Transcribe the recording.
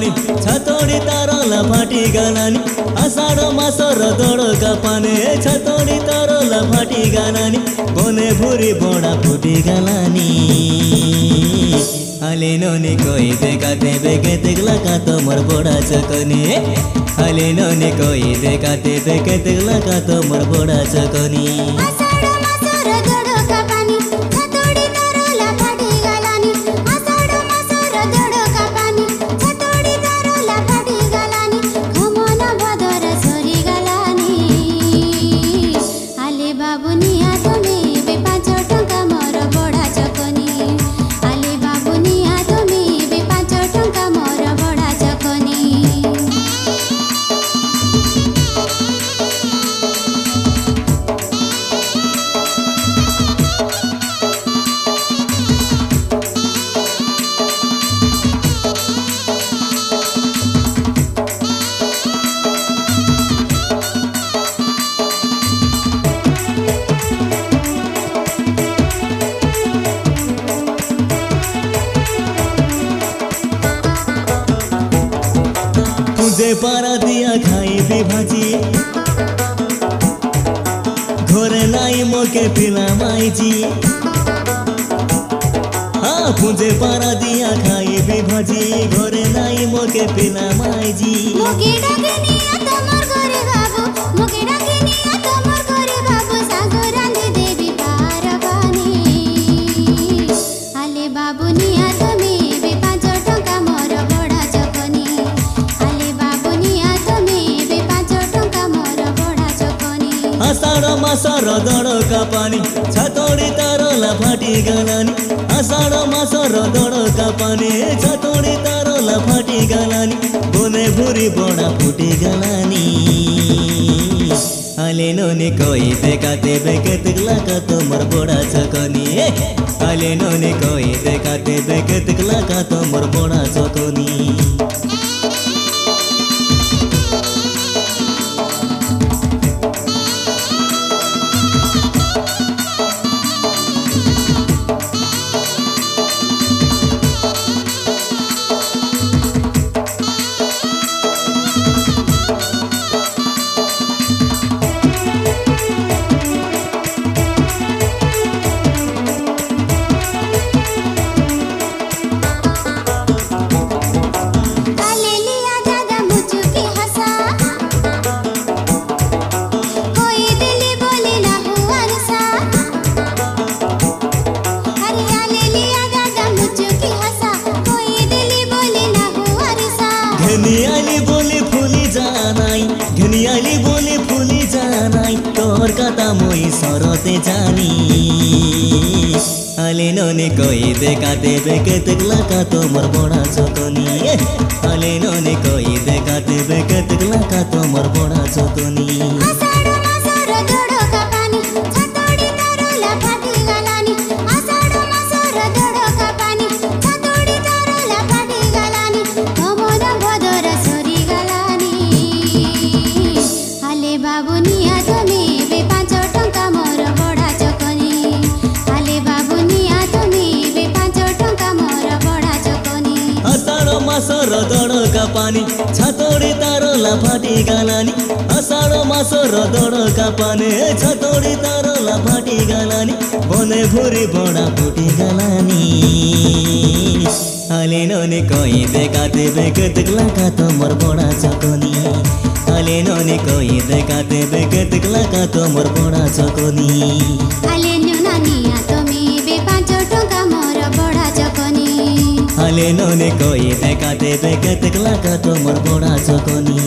पानी छतोड़ी तारोला फाटी गलानी आषाढ़ मासर दड़का पानी छतोड़ी तारोला फाटी गलानी बने भूरी बड़ा फुटी गलानी हाले नोनी कोई देखा देवे के तिगला का तो मोर बड़ा चकनी हाले नोनी कोई देखा देवे के तिगला का तो मोर बड़ा चकनी तुझे पारा दिया खाई भी भाजी घोरे लाई मोके पिला माई जी हाँ तुझे पारा दिया खाई भी भाजी घोरे लाई मोके पिला माई जी मोके डाकनिया तमर घरे बाबू मोके डाकनिया तमर घरे बाबू सागो रांधे देवी पार पानी आले बाबू निया तमे बे 5 टका मोर बड़ा चकनी आले बाबू निया तमे बे 5 टका मोर बड़ा चकनी आषाढ़ मासर दड़का पानी छतोड़ी तारोला फाटी गलानी आषाढ़ मासर दड़का पानी छतोड़ी तारोला फाटी गलानी बने भूरी बड़ा फुटी गलानी हाले नोनी कोई देखा देवे के तिगला का तो मोर बड़ा चकनी हाले नोनी कोई देखा देवे के तिगला का तो मोर बड़ा चकनी घनियाली बोली फूली जानाई तोर कथा मोई सरते जानी हाले नोनी कोई देखा देवे के तिगला का तो मोर बड़ा चकनी हाले नोनी कोई देखा देवे के तिगला का तो मोर बड़ा चकनी मासर दड़का पानी छतोड़ी तारोला फाटी गलानी आषाढ़ मासर दड़का पानी छतोड़ी तारोला फाटी गलानी बने भूरी बड़ा फुटी गलानी हाले नोनी कोई देखा देवे के तिगला का तो मोर बड़ा चकनी हाले नोनी कोई देखा देवे के तिगला का तो मोर बड़ा चकनी हाले नुनानिया तमे बे 5 टका मोर बड़ा चकनी हाले नोनी कोई देखा देवे के तिगला का तो मोर बड़ा चकनी।